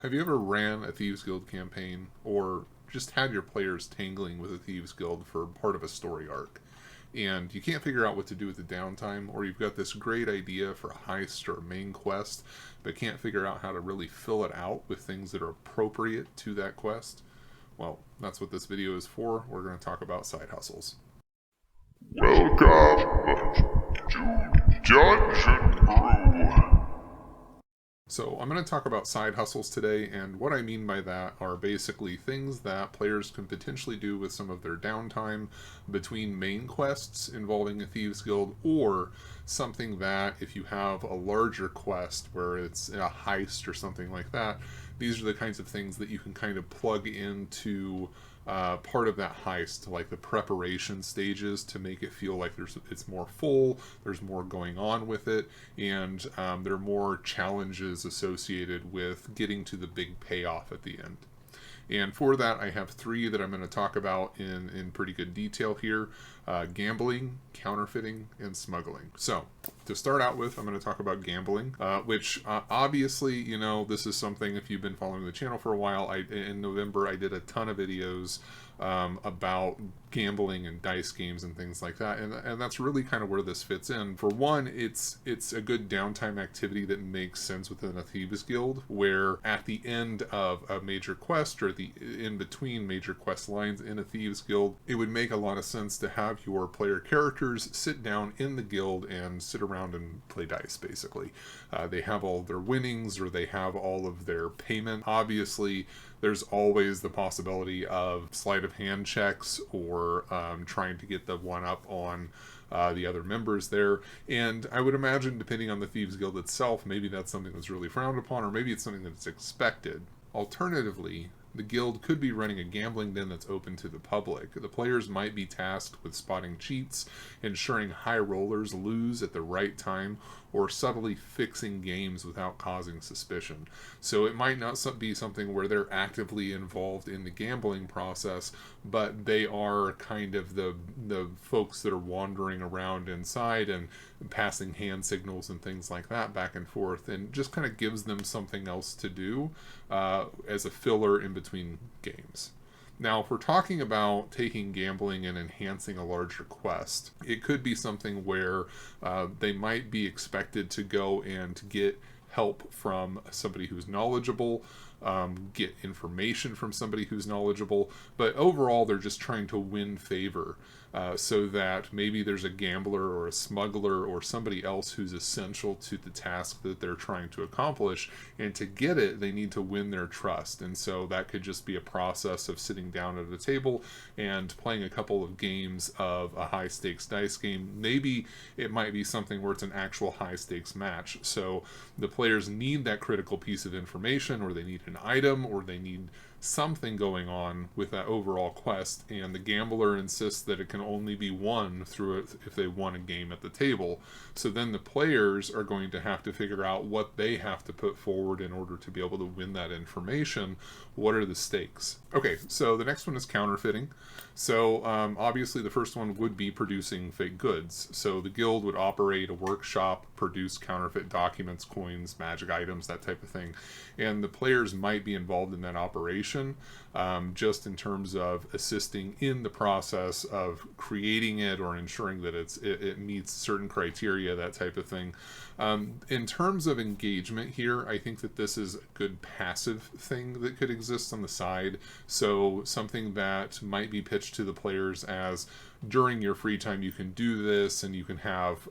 Have you ever ran a Thieves Guild campaign or just had your players tangling with a Thieves Guild for part of a story arc? And you can't figure out what to do with the downtime, or you've got this great idea for a heist or a main quest, but can't figure out how to really fill it out with things that are appropriate to that quest? Well, that's what this video is for. We're going to talk about side hustles. Welcome to Dungeon Brew. So I'm going to talk about side hustles today, and what I mean by that are basically things that players can potentially do with some of their downtime between main quests involving a Thieves Guild, or something that if you have a larger quest where it's a heist or something like that, these are the kinds of things that you can kind of plug into part of that heist, like the preparation stages, to make it feel like it's more full, there's more going on with it, and there are more challenges associated with getting to the big payoff at the end. And for that, I have three that I'm going to talk about in pretty good detail here. Gambling, counterfeiting, and smuggling. So, to start out with, I'm going to talk about gambling, which obviously, you know, this is something, if you've been following the channel for a while, in November I did a ton of videos about gambling and dice games and things like that, and that's really kind of where this fits in. For one, it's a good downtime activity that makes sense within a Thieves Guild, where at the end of a major quest, or the in between major quest lines in a Thieves Guild, it would make a lot of sense to have your player characters sit down in the guild and sit around and play dice, basically. They have all their winnings, or they have all of their payment. Obviously, there's always the possibility of sleight of hand checks, or trying to get the one up on the other members there. And I would imagine, depending on the Thieves Guild itself, maybe that's something that's really frowned upon, or maybe it's something that's expected. Alternatively, the guild could be running a gambling den that's open to the public. The players might be tasked with spotting cheats, ensuring high rollers lose at the right time, or subtly fixing games without causing suspicion. So it might not be something where they're actively involved in the gambling process, but they are kind of the folks that are wandering around inside and passing hand signals and things like that back and forth, and just kind of gives them something else to do as a filler in between games. Now, if we're talking about taking gambling and enhancing a larger quest, it could be something where they might be expected to go and get help from somebody who's knowledgeable, get information from somebody who's knowledgeable, but overall they're just trying to win favor, so that maybe there's a gambler or a smuggler or somebody else who's essential to the task that they're trying to accomplish, and to get it they need to win their trust. And so that could just be a process of sitting down at a table and playing a couple of games of a high stakes dice game. Maybe it might be something where it's an actual high stakes match, so the players need that critical piece of information, or they need an item, or they need something going on with that overall quest, and the gambler insists that it can only be won through it if they won a game at the table. So then the players are going to have to figure out what they have to put forward in order to be able to win that information. What are the stakes? Okay, so the next one is counterfeiting. So obviously the first one would be producing fake goods. So the guild would operate a workshop, produce counterfeit documents, coins, magic items, that type of thing, and the players might be involved in that operation, just in terms of assisting in the process of creating it, or ensuring that it meets certain criteria, that type of thing. In terms of engagement here, I think that this is a good passive thing that could exist on the side. So something that might be pitched to the players as, during your free time you can do this, and you can have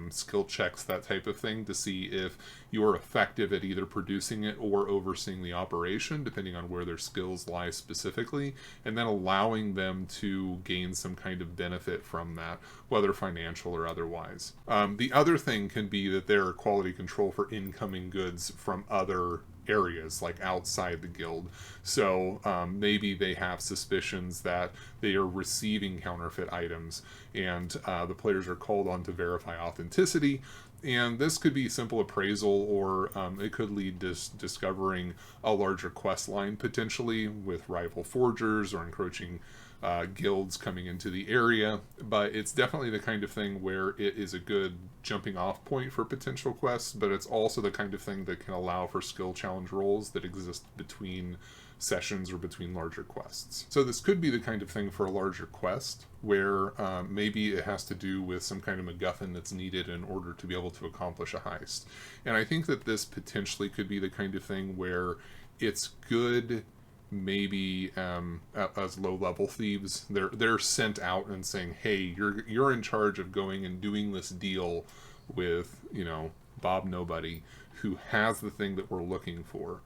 skill checks, that type of thing, to see if you're effective at either producing it or overseeing the operation, depending on where their skills lie specifically, and then allowing them to gain some kind of benefit from that, whether financial or otherwise. The other thing can be that there are quality control for incoming goods from other areas, like outside the guild. So maybe they have suspicions that they are receiving counterfeit items, and the players are called on to verify authenticity. And this could be simple appraisal, or it could lead to discovering a larger quest line, potentially with rival forgers or encroaching guilds coming into the area, but it's definitely the kind of thing where it is a good jumping off point for potential quests, but it's also the kind of thing that can allow for skill challenge roles that exist between sessions or between larger quests. So this could be the kind of thing for a larger quest where maybe it has to do with some kind of MacGuffin that's needed in order to be able to accomplish a heist. And I think that this potentially could be the kind of thing where it's good maybe as low-level thieves. They're sent out and saying, hey, you're in charge of going and doing this deal with, Bob Nobody, who has the thing that we're looking for.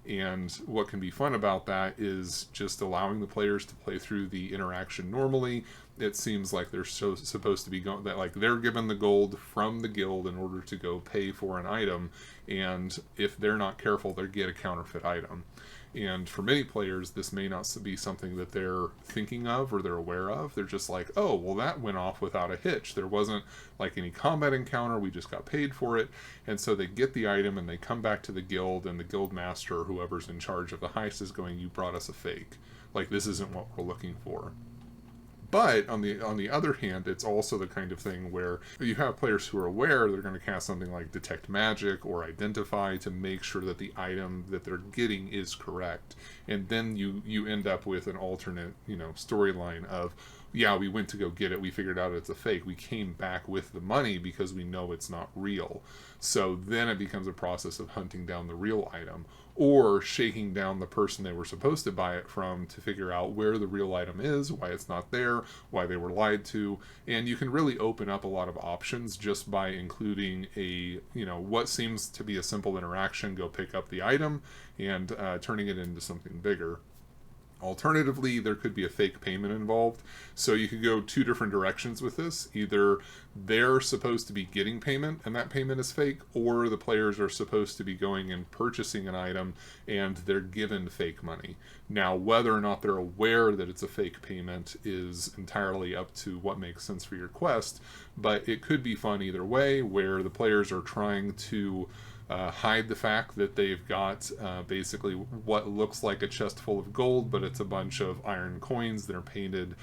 And what can be fun about that is just allowing the players to play through the interaction normally. It seems like they're supposed to be going that, like, they're given the gold from the guild in order to go pay for an item, and if they're not careful, they get a counterfeit item. And for many players, this may not be something that they're thinking of or they're aware of. They're just like, oh, well, that went off without a hitch. There wasn't like any combat encounter. We just got paid for it. And so they get the item and they come back to the guild, and the guild master or whoever's in charge of the heist is going, you brought us a fake. Like, this isn't what we're looking for. But on the other hand, it's also the kind of thing where you have players who are aware they're going to cast something like Detect Magic or Identify to make sure that the item that they're getting is correct. And then you end up with an alternate, storyline of, yeah, we went to go get it, we figured out it's a fake, we came back with the money because we know it's not real. So then it becomes a process of hunting down the real item, or shaking down the person they were supposed to buy it from to figure out where the real item is, why it's not there, why they were lied to. And you can really open up a lot of options just by including what seems to be a simple interaction, go pick up the item, and turning it into something bigger. Alternatively, there could be a fake payment involved. So you could go two different directions with this. Either they're supposed to be getting payment and that payment is fake, or the players are supposed to be going and purchasing an item and they're given fake money. Now, whether or not they're aware that it's a fake payment is entirely up to what makes sense for your quest, but it could be fun either way, where the players are trying to hide the fact that they've got basically what looks like a chest full of gold, but it's a bunch of iron coins that are painted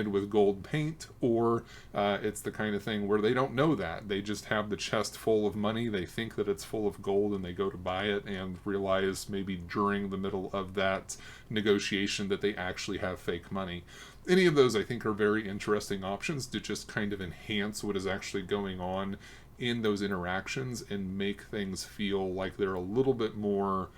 with gold paint, or it's the kind of thing where they don't know that. They just have the chest full of money, they think that it's full of gold, and they go to buy it and realize maybe during the middle of that negotiation that they actually have fake money. Any of those, I think, are very interesting options to just kind of enhance what is actually going on in those interactions and make things feel like they're a little bit more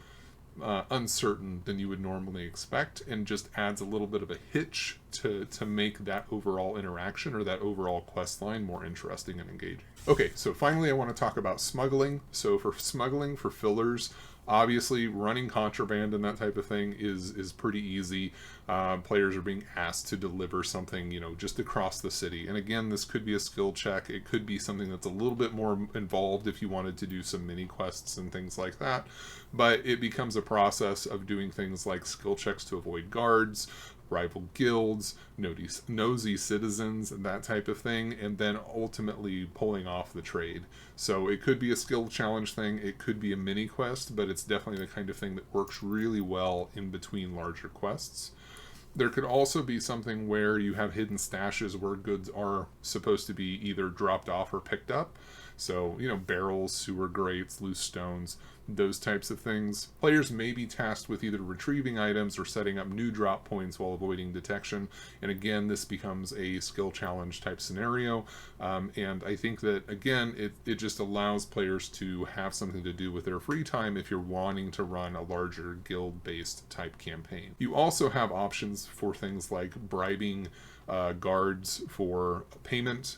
uncertain than you would normally expect, and just adds a little bit of a hitch to make that overall interaction or that overall quest line more interesting and engaging. Okay, so finally I want to talk about smuggling. So for smuggling, for fillers, obviously running contraband and that type of thing is pretty easy. Players are being asked to deliver something, just across the city. And again, this could be a skill check. It could be something that's a little bit more involved if you wanted to do some mini quests and things like that. But it becomes a process of doing things like skill checks to avoid guards, rival guilds, nosy citizens, and that type of thing, and then ultimately pulling off the trade. So it could be a skill challenge thing, it could be a mini quest, but it's definitely the kind of thing that works really well in between larger quests. There could also be something where you have hidden stashes where goods are supposed to be either dropped off or picked up. So, barrels, sewer grates, loose stones, those types of things. Players may be tasked with either retrieving items or setting up new drop points while avoiding detection. And again, this becomes a skill challenge type scenario. And I think that, again, it just allows players to have something to do with their free time if you're wanting to run a larger guild-based type campaign. You also have options for things like bribing guards for payment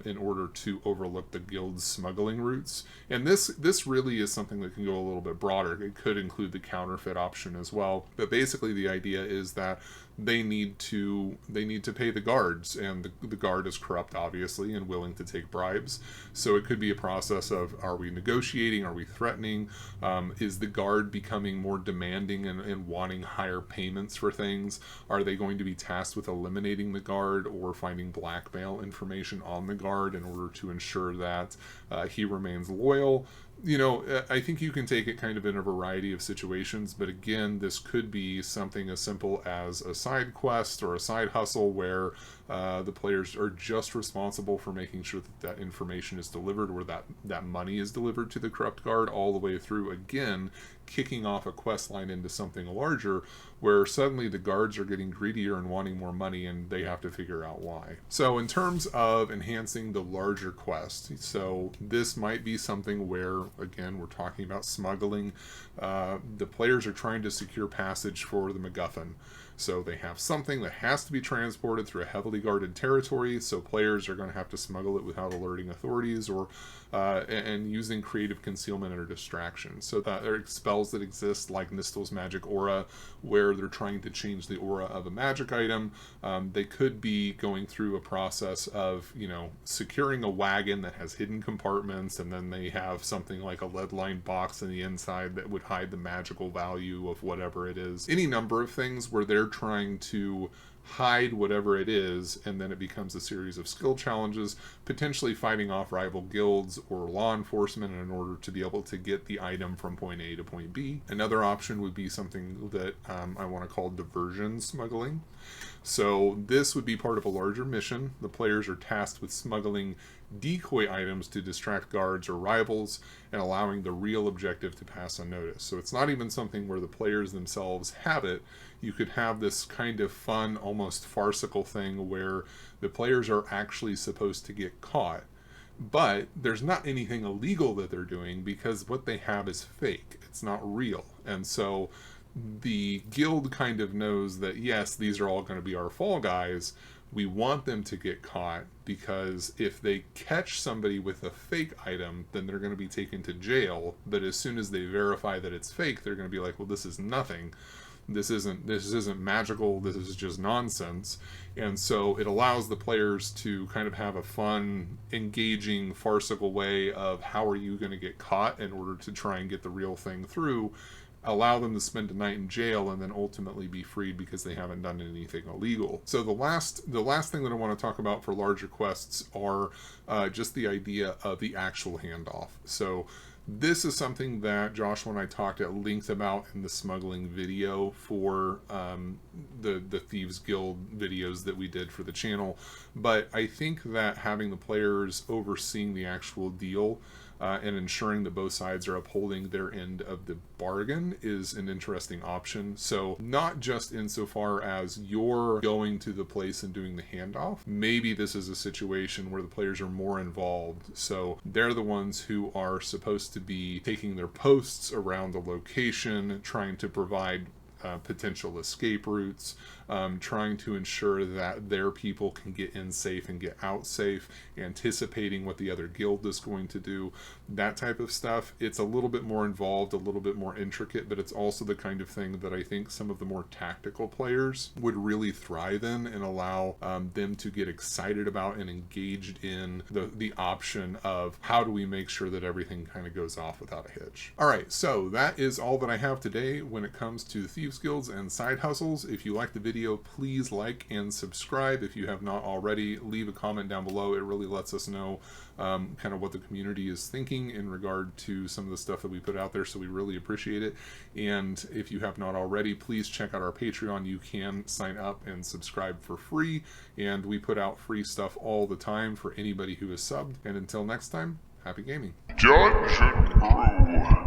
in order to overlook the guild's smuggling routes. And this really is something that can go a little bit broader. It could include the counterfeit option as well. But basically the idea is that they need to pay the guards, and the guard is corrupt, obviously, and willing to take bribes. So it could be a process of, are we negotiating? Are we threatening? Is the guard becoming more demanding and wanting higher payments for things? Are they going to be tasked with eliminating the guard or finding blackmail information on the guard in order to ensure that he remains loyal? You know, I think you can take it kind of in a variety of situations, but again, this could be something as simple as a side quest or a side hustle where the players are just responsible for making sure that that information is delivered or that money is delivered to the corrupt guard, all the way through, again, kicking off a quest line into something larger where suddenly the guards are getting greedier and wanting more money, and they have to figure out why. So in terms of enhancing the larger quest, so this might be something where, again, we're talking about smuggling. The players are trying to secure passage for the MacGuffin. So they have something that has to be transported through a heavily guarded territory, so players are going to have to smuggle it without alerting authorities or and using creative concealment or distraction. So that there are spells that exist like Nistel's Magic Aura, where they're trying to change the aura of a magic item. They could be going through a process of, you know, securing a wagon that has hidden compartments, and then they have something like a lead-lined box in the inside that would hide the magical value of whatever it is. Any number of things where they're trying to hide whatever it is, and then it becomes a series of skill challenges, potentially fighting off rival guilds or law enforcement in order to be able to get the item from point A to point B. Another option would be something that I want to call diversion smuggling. So this would be part of a larger mission. The players are tasked with smuggling decoy items to distract guards or rivals and allowing the real objective to pass unnoticed. So it's not even something where the players themselves have it. You could have this kind of fun, almost farcical thing where the players are actually supposed to get caught, but there's not anything illegal that they're doing because what they have is fake. It's not real. And so the guild kind of knows that, yes, these are all going to be our fall guys. We want them to get caught because if they catch somebody with a fake item, then they're going to be taken to jail. But as soon as they verify that it's fake, they're going to be like, well, this is nothing. This isn't magical. This is just nonsense. And so it allows the players to kind of have a fun, engaging, farcical way of how are you going to get caught in order to try and get the real thing through, allow them to spend a night in jail, and then ultimately be freed because they haven't done anything illegal. So the last thing that I want to talk about for larger quests are just the idea of the actual handoff. So this is something that Joshua and I talked at length about in the smuggling video for the Thieves Guild videos that we did for the channel. But I think that having the players overseeing the actual deal and ensuring that both sides are upholding their end of the bargain is an interesting option. So not just insofar as you're going to the place and doing the handoff. Maybe this is a situation where the players are more involved. So they're the ones who are supposed to be taking their posts around the location, trying to provide potential escape routes, trying to ensure that their people can get in safe and get out safe, anticipating what the other guild is going to do, that type of stuff. It's a little bit more involved, a little bit more intricate, but it's also the kind of thing that I think some of the more tactical players would really thrive in and allow them to get excited about and engaged in the option of how do we make sure that everything kind of goes off without a hitch. All right, so that is all that I have today when it comes to Thieves Guilds and side hustles. If you like the video, please like and subscribe. If you have not already, leave a comment down below. It really lets us know kind of what the community is thinking in regard to some of the stuff that we put out there, so we really appreciate it. And if you have not already, please check out our Patreon. You can sign up and subscribe for free, and we put out free stuff all the time for anybody who is subbed. And until next time, happy gaming. Dungeon Brew.